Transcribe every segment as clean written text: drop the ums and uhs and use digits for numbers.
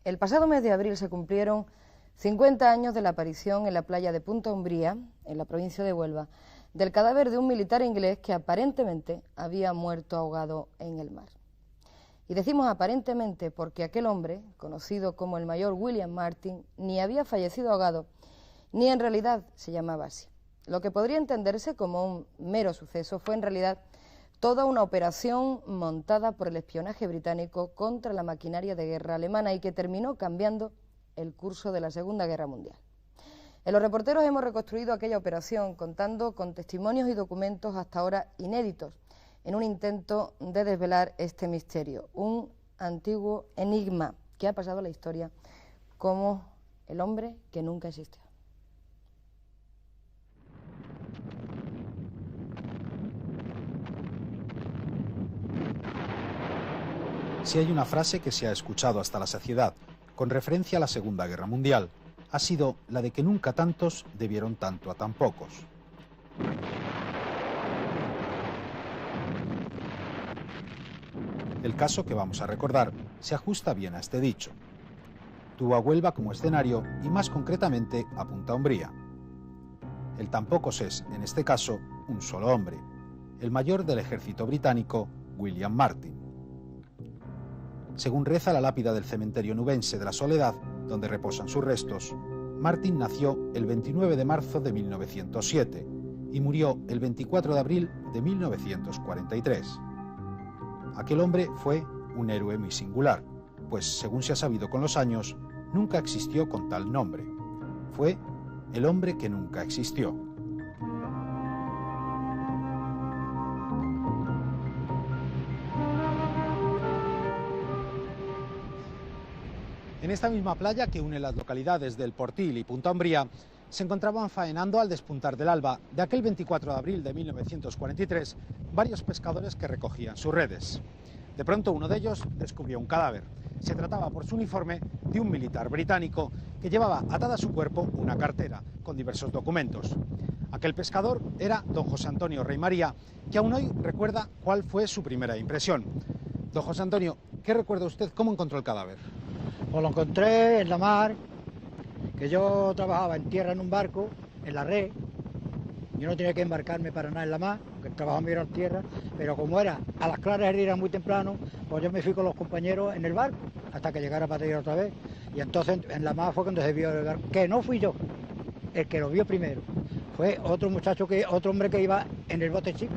El pasado mes de abril se cumplieron 50 años de la aparición en la playa de Punta Umbría, en la provincia de Huelva, del cadáver de un militar inglés que aparentemente había muerto ahogado en el mar. Y decimos aparentemente porque aquel hombre, conocido como el mayor William Martin, ni había fallecido ahogado, ni en realidad se llamaba así. Lo que podría entenderse como un mero suceso fue en realidad toda una operación montada por el espionaje británico contra la maquinaria de guerra alemana y que terminó cambiando el curso de la Segunda Guerra Mundial. En Los Reporteros hemos reconstruido aquella operación contando con testimonios y documentos hasta ahora inéditos en un intento de desvelar este misterio, un antiguo enigma que ha pasado a la historia como el hombre que nunca existió. Si hay una frase que se ha escuchado hasta la saciedad con referencia a la Segunda Guerra Mundial, ha sido la de que nunca tantos debieron tanto a tan pocos. El caso que vamos a recordar se ajusta bien a este dicho. Tuvo a Huelva como escenario y más concretamente a Punta Umbría. El tan pocos es, en este caso, un solo hombre, el mayor del ejército británico, William Martin. Según reza la lápida del cementerio nubense de la Soledad, donde reposan sus restos, Martin nació el 29 de marzo de 1907 y murió el 24 de abril de 1943. Aquel hombre fue un héroe muy singular, pues, según se ha sabido con los años, nunca existió con tal nombre. Fue el hombre que nunca existió. En esta misma playa que une las localidades del Portil y Punta Umbría, se encontraban faenando al despuntar del alba de aquel 24 de abril de 1943 varios pescadores que recogían sus redes. De pronto uno de ellos descubrió un cadáver. Se trataba por su uniforme de un militar británico que llevaba atada a su cuerpo una cartera con diversos documentos. Aquel pescador era don José Antonio Rey María, que aún hoy recuerda cuál fue su primera impresión. Don José Antonio, ¿qué recuerda usted? ¿Cómo encontró el cadáver? Pues lo encontré en la mar, que yo trabajaba en tierra en un barco, en la red. Yo no tenía que embarcarme para nada en la mar, porque el trabajo mío era en tierra, pero como era a las claras del día muy temprano, pues yo me fui con los compañeros en el barco, hasta que llegara para tierra otra vez. Y entonces en la mar fue cuando se vio el barco, que no fui yo el que lo vio primero, fue otro muchacho, otro hombre que iba en el bote chico.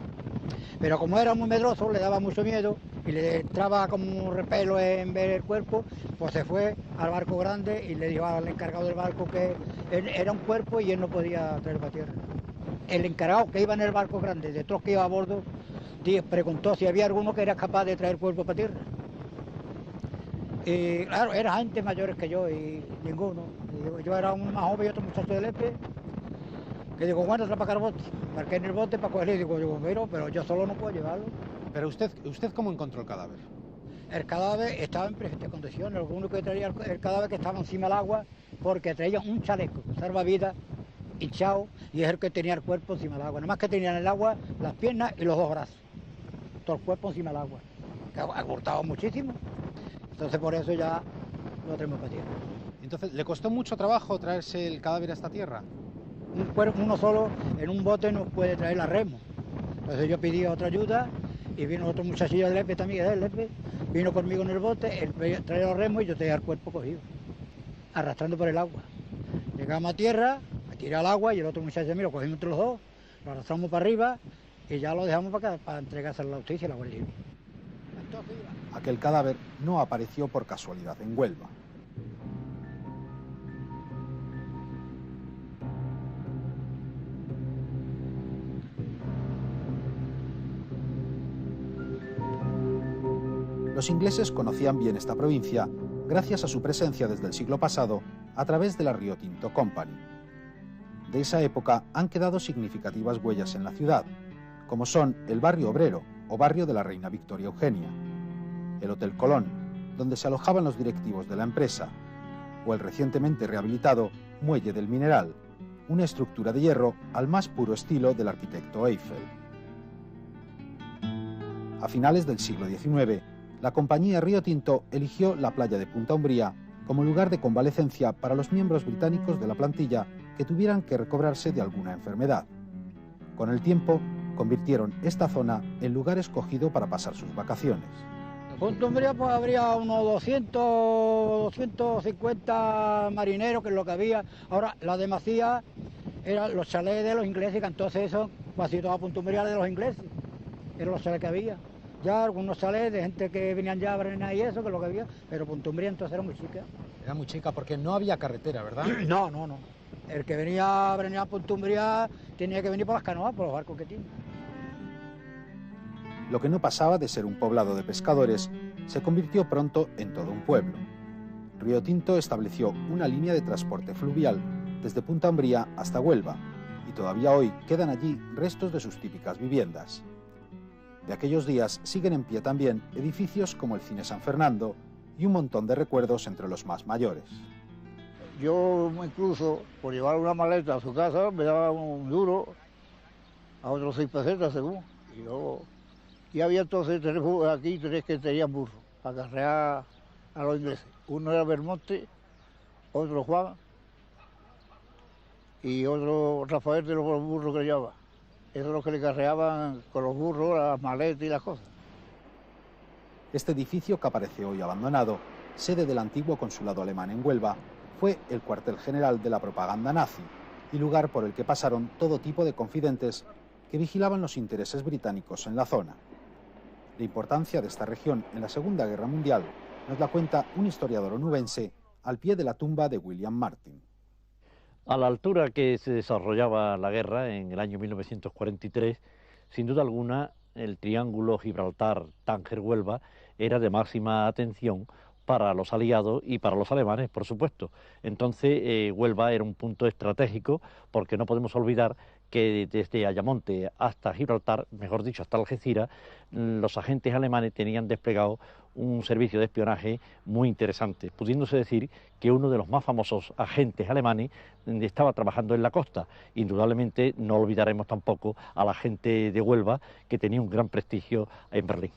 Pero como era muy medroso, le daba mucho miedo y le entraba como un repelo en ver el cuerpo, pues se fue al barco grande y le dijo al encargado del barco que era un cuerpo y él no podía traerlo para tierra. El encargado que iba en el barco grande, de todos que iba a bordo, preguntó si había alguno que era capaz de traer el cuerpo para tierra. Y claro, era gente mayores que yo y ninguno. Y yo era un más joven y otro muchacho de Lepe, que digo, bueno, trae para acá el bote. Marqué en el bote para cogerlo y digo, pero yo solo no puedo llevarlo. Pero usted ¿cómo encontró el cadáver? El cadáver estaba en perfectas condiciones. Lo único que traía el cadáver que estaba encima del agua, porque traía un chaleco salvavidas hinchado y es el que tenía el cuerpo encima del agua. Nada más que tenía en el agua las piernas y los dos brazos. Todo el cuerpo encima del agua. Que ha cortado muchísimo. Entonces por eso ya lo traemos para tierra. Entonces, ¿le costó mucho trabajo traerse el cadáver a esta tierra? Un cuerpo, uno solo, en un bote no puede traer la remo. Entonces yo pedí otra ayuda y vino otro muchachillo de Lepe también, de Lepe, vino conmigo en el bote, él traía los remos y yo traía el cuerpo cogido, arrastrando por el agua. Llegamos a tierra, me tiré al agua y el otro muchacho mío lo cogimos entre los dos, lo arrastramos para arriba y ya lo dejamos para acá, para entregárselo a la justicia y la Guardia Civil. Aquel cadáver no apareció por casualidad en Huelva. Los ingleses conocían bien esta provincia gracias a su presencia desde el siglo pasado a través de la Rio Tinto Company. De esa época han quedado significativas huellas en la ciudad, como son el barrio obrero o barrio de la Reina Victoria Eugenia, el Hotel Colón, donde se alojaban los directivos de la empresa, o el recientemente rehabilitado Muelle del Mineral, una estructura de hierro al más puro estilo del arquitecto Eiffel. A finales del siglo XIX, la compañía Rio Tinto eligió la playa de Punta Umbría como lugar de convalecencia para los miembros británicos de la plantilla que tuvieran que recobrarse de alguna enfermedad. Con el tiempo, convirtieron esta zona en lugar escogido para pasar sus vacaciones. En Punta Umbría pues habría unos 250 marineros, que es lo que había. Ahora, la demasía eran los chalés de los ingleses, que entonces eso, casi toda Punta Umbría de los ingleses, eran los chalés que había. Ya algunos chalés de gente que venían ya a Brenar y eso, que es lo que había, pero Punta Umbría entonces era muy chica. Era muy chica porque no había carretera, ¿verdad? No. El que venía a Brenar a Punta Umbría tenía que venir por las canoas, por los barcos que tiene. Lo que no pasaba de ser un poblado de pescadores se convirtió pronto en todo un pueblo. Río Tinto estableció una línea de transporte fluvial desde Punta Umbría hasta Huelva, y todavía hoy quedan allí restos de sus típicas viviendas. De aquellos días siguen en pie también edificios como el Cine San Fernando y un montón de recuerdos entre los más mayores. Yo incluso, por llevar una maleta a su casa, me daba un duro, a otros 6 pesetas según. Y había entonces aquí 3 que tenían burro, para acarrear a los ingleses. Uno era Belmonte, otro Juan y otro Rafael de los burros que llevaba. Esos son los que le carreaban con los burros, las maletas y las cosas. Este edificio, que aparece hoy abandonado, sede del antiguo consulado alemán en Huelva, fue el cuartel general de la propaganda nazi y lugar por el que pasaron todo tipo de confidentes que vigilaban los intereses británicos en la zona. La importancia de esta región en la Segunda Guerra Mundial nos la cuenta un historiador onubense al pie de la tumba de William Martin. A la altura que se desarrollaba la guerra, en el año 1943, sin duda alguna, el triángulo Gibraltar-Tánger-Huelva era de máxima atención para los aliados y para los alemanes, por supuesto. Entonces, Huelva era un punto estratégico, porque no podemos olvidar que desde Ayamonte hasta Gibraltar, mejor dicho, hasta Algeciras, los agentes alemanes tenían desplegado un servicio de espionaje muy interesante, pudiéndose decir que uno de los más famosos agentes alemanes estaba trabajando en la costa. Indudablemente no olvidaremos tampoco a la gente de Huelva, que tenía un gran prestigio en Berlín.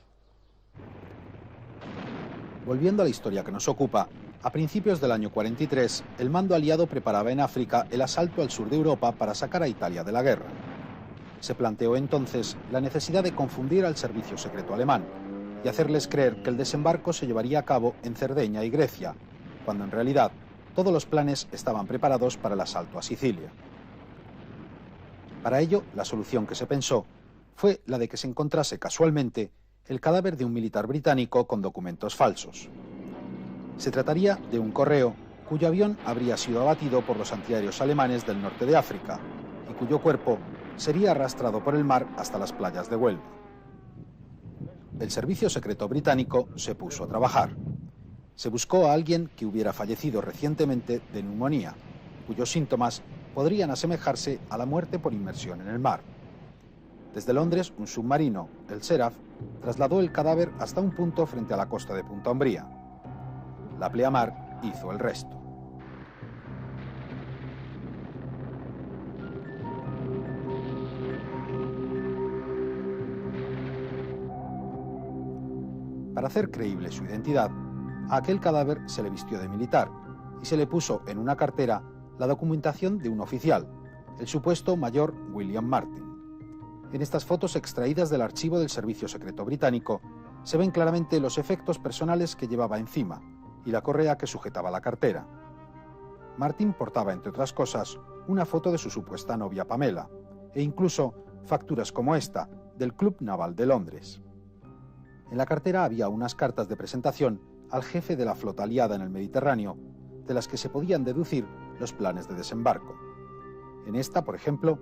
Volviendo a la historia que nos ocupa, a principios del año 43, el mando aliado preparaba en África el asalto al sur de Europa para sacar a Italia de la guerra. Se planteó entonces la necesidad de confundir al servicio secreto alemán y hacerles creer que el desembarco se llevaría a cabo en Cerdeña y Grecia, cuando en realidad todos los planes estaban preparados para el asalto a Sicilia. Para ello, la solución que se pensó fue la de que se encontrase casualmente el cadáver de un militar británico con documentos falsos. Se trataría de un correo cuyo avión habría sido abatido por los antiaéreos alemanes del norte de África y cuyo cuerpo sería arrastrado por el mar hasta las playas de Huelva. El servicio secreto británico se puso a trabajar. Se buscó a alguien que hubiera fallecido recientemente de neumonía, cuyos síntomas podrían asemejarse a la muerte por inmersión en el mar. Desde Londres, un submarino, el Seraph, trasladó el cadáver hasta un punto frente a la costa de Punta Umbría. La pleamar hizo el resto. Para hacer creíble su identidad, a aquel cadáver se le vistió de militar y se le puso en una cartera la documentación de un oficial, el supuesto mayor William Martin. En estas fotos extraídas del archivo del Servicio Secreto Británico se ven claramente los efectos personales que llevaba encima y la correa que sujetaba la cartera. Martin portaba, entre otras cosas, una foto de su supuesta novia Pamela e incluso facturas como esta del Club Naval de Londres. En la cartera había unas cartas de presentación al jefe de la flota aliada en el Mediterráneo, de las que se podían deducir los planes de desembarco. En esta, por ejemplo,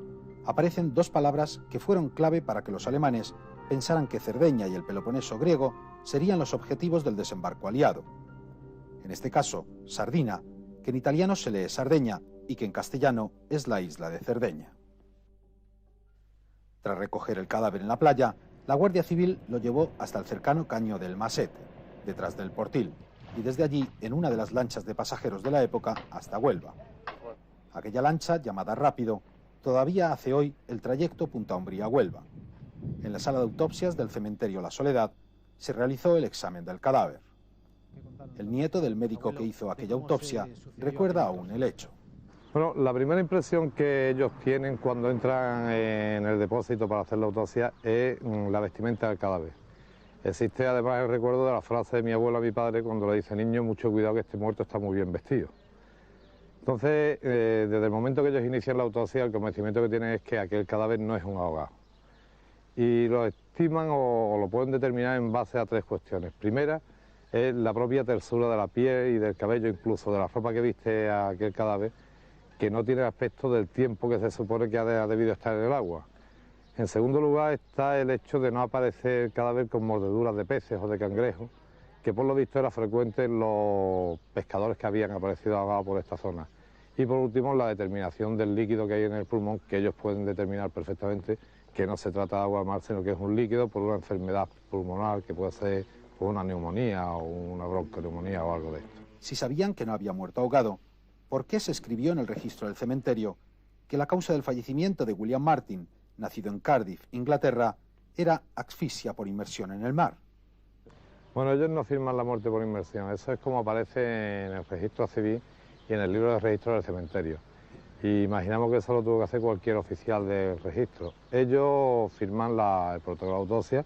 aparecen dos palabras que fueron clave para que los alemanes pensaran que Cerdeña y el Peloponeso griego serían los objetivos del desembarco aliado. En este caso, Sardina, que en italiano se lee Sardeña y que en castellano es la isla de Cerdeña. Tras recoger el cadáver en la playa, la Guardia Civil lo llevó hasta el cercano caño del Masete, detrás del Portil, y desde allí en una de las lanchas de pasajeros de la época hasta Huelva. Aquella lancha, llamada Rápido, todavía hace hoy el trayecto Punta Umbría-Huelva. En la sala de autopsias del cementerio La Soledad se realizó el examen del cadáver. El nieto del médico que hizo aquella autopsia recuerda aún el hecho. Bueno, la primera impresión que ellos tienen cuando entran en el depósito para hacer la autopsia es la vestimenta del cadáver. Existe además el recuerdo de la frase de mi abuelo a mi padre cuando le dice: niño, mucho cuidado que este muerto está muy bien vestido. Entonces, desde el momento que ellos inician la autopsia, el convencimiento que tienen es que aquel cadáver no es un ahogado. Y lo estiman o lo pueden determinar en base a tres cuestiones. Primera, es la propia tersura de la piel y del cabello, incluso de la ropa que viste a aquel cadáver, que no tiene el aspecto del tiempo que se supone que ha debido estar en el agua. En segundo lugar está el hecho de no aparecer el cadáver con mordeduras de peces o de cangrejos, que por lo visto era frecuente en los pescadores que habían aparecido ahogados por esta zona. Y por último, la determinación del líquido que hay en el pulmón, que ellos pueden determinar perfectamente que no se trata de agua de mar, sino que es un líquido por una enfermedad pulmonar, que puede ser por una neumonía o una bronconeumonía o algo de esto. Si sabían que no había muerto ahogado, ¿por qué se escribió en el registro del cementerio que la causa del fallecimiento de William Martin, nacido en Cardiff, Inglaterra, era asfixia por inmersión en el mar? Bueno, ellos no firman la muerte por inmersión, eso es como aparece en el registro civil y en el libro de registro del cementerio. Y imaginamos que eso lo tuvo que hacer cualquier oficial del registro. Ellos firman el protocolo de autopsia,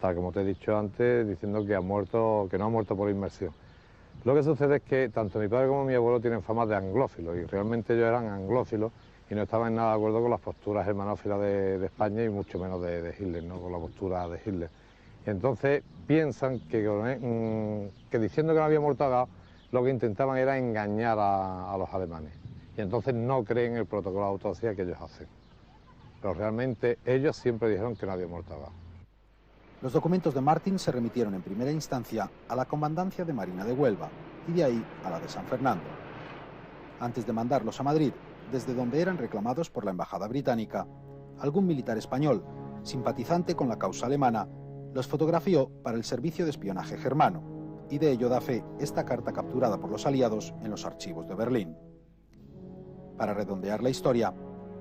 tal como te he dicho antes, diciendo que no ha muerto por inmersión. Lo que sucede es que tanto mi padre como mi abuelo tienen fama de anglófilos, y realmente ellos eran anglófilos y no estaban nada de acuerdo con las posturas germanófilas de España y mucho menos de Hitler, ¿no? Con la postura de Hitler. Y entonces piensan que diciendo que no había muerto ahogado, lo que intentaban era engañar a los alemanes. Y entonces no creen el protocolo de autopsia que ellos hacen. Pero realmente ellos siempre dijeron que no había muerto ahogado. Los documentos de Martin se remitieron en primera instancia a la Comandancia de Marina de Huelva y de ahí a la de San Fernando. Antes de mandarlos a Madrid, desde donde eran reclamados por la Embajada Británica, algún militar español, simpatizante con la causa alemana, los fotografió para el servicio de espionaje germano, y de ello da fe esta carta capturada por los aliados en los archivos de Berlín. Para redondear la historia,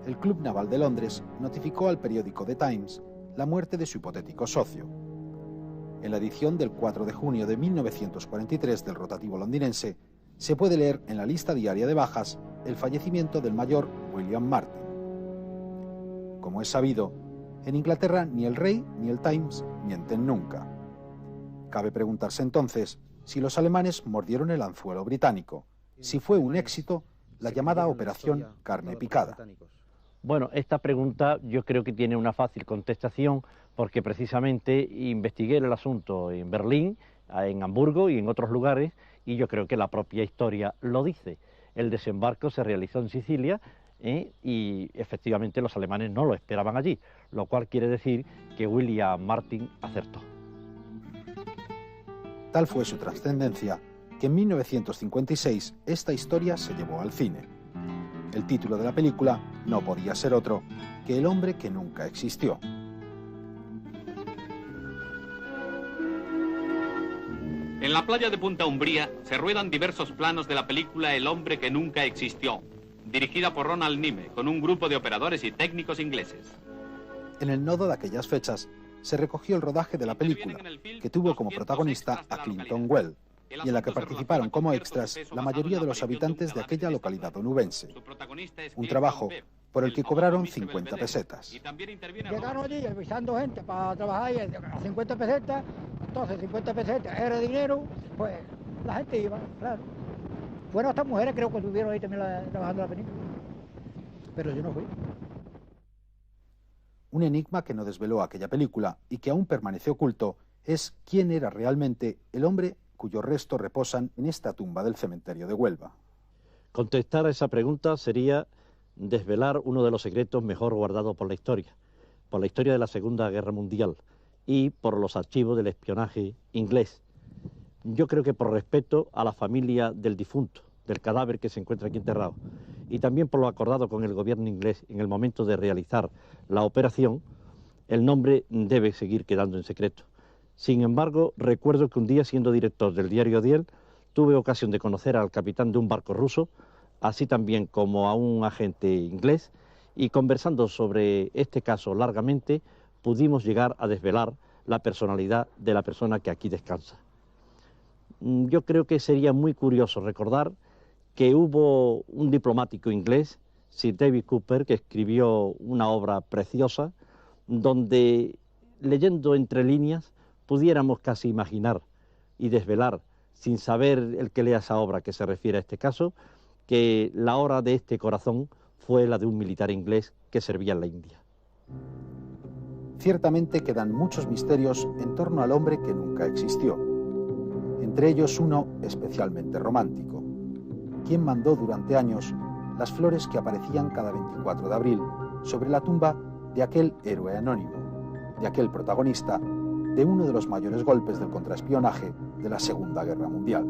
el Club Naval de Londres notificó al periódico The Times la muerte de su hipotético socio. En la edición del 4 de junio de 1943 del rotativo londinense, se puede leer en la lista diaria de bajas el fallecimiento del mayor William Martin. Como es sabido, en Inglaterra ni el Rey ni el Times mienten nunca. Cabe preguntarse entonces si los alemanes mordieron el anzuelo británico, si fue un éxito la llamada Operación Carne Picada. Bueno, esta pregunta yo creo que tiene una fácil contestación porque precisamente investigué el asunto en Berlín, en Hamburgo y en otros lugares y yo creo que la propia historia lo dice. El desembarco se realizó en Sicilia y efectivamente los alemanes no lo esperaban allí, lo cual quiere decir que William Martin acertó. Tal fue su trascendencia que en 1956 esta historia se llevó al cine. El título de la película no podía ser otro que El hombre que nunca existió. En la playa de Punta Umbría se ruedan diversos planos de la película El hombre que nunca existió, dirigida por Ronald Nime, con un grupo de operadores y técnicos ingleses. En el nodo de aquellas fechas se recogió el rodaje de la película, que tuvo como protagonista a Clinton Well, y en la que participaron como extras la mayoría de los habitantes de aquella localidad onubense. Un trabajo por el que cobraron 50 pesetas. Llegaron allí avisando gente para trabajar y a 50 pesetas, entonces 50 pesetas era dinero, pues la gente iba, claro. Fueron hasta mujeres creo que estuvieron ahí también trabajando la película, pero yo no fui. Un enigma que no desveló aquella película y que aún permanece oculto es quién era realmente el hombre cuyos restos reposan en esta tumba del cementerio de Huelva. Contestar a esa pregunta sería desvelar uno de los secretos mejor guardados por la historia de la Segunda Guerra Mundial y por los archivos del espionaje inglés. Yo creo que por respeto a la familia del difunto, del cadáver que se encuentra aquí enterrado, y también por lo acordado con el gobierno inglés en el momento de realizar la operación, el nombre debe seguir quedando en secreto. Sin embargo, recuerdo que un día, siendo director del diario Diel, tuve ocasión de conocer al capitán de un barco ruso, así también como a un agente inglés, y conversando sobre este caso largamente, pudimos llegar a desvelar la personalidad de la persona que aquí descansa. yo creo que sería muy curioso recordar que hubo un diplomático inglés, Sir David Cooper, que escribió una obra preciosa, donde, leyendo entre líneas, pudiéramos casi imaginar y desvelar, sin saber el que lea esa obra que se refiere a este caso, que la hora de este corazón fue la de un militar inglés que servía en la India. Ciertamente quedan muchos misterios en torno al hombre que nunca existió. Entre ellos uno especialmente romántico. ¿Quién mandó durante años las flores que aparecían cada 24 de abril sobre la tumba de aquel héroe anónimo, de aquel protagonista de uno de los mayores golpes del contraespionaje de la Segunda Guerra Mundial?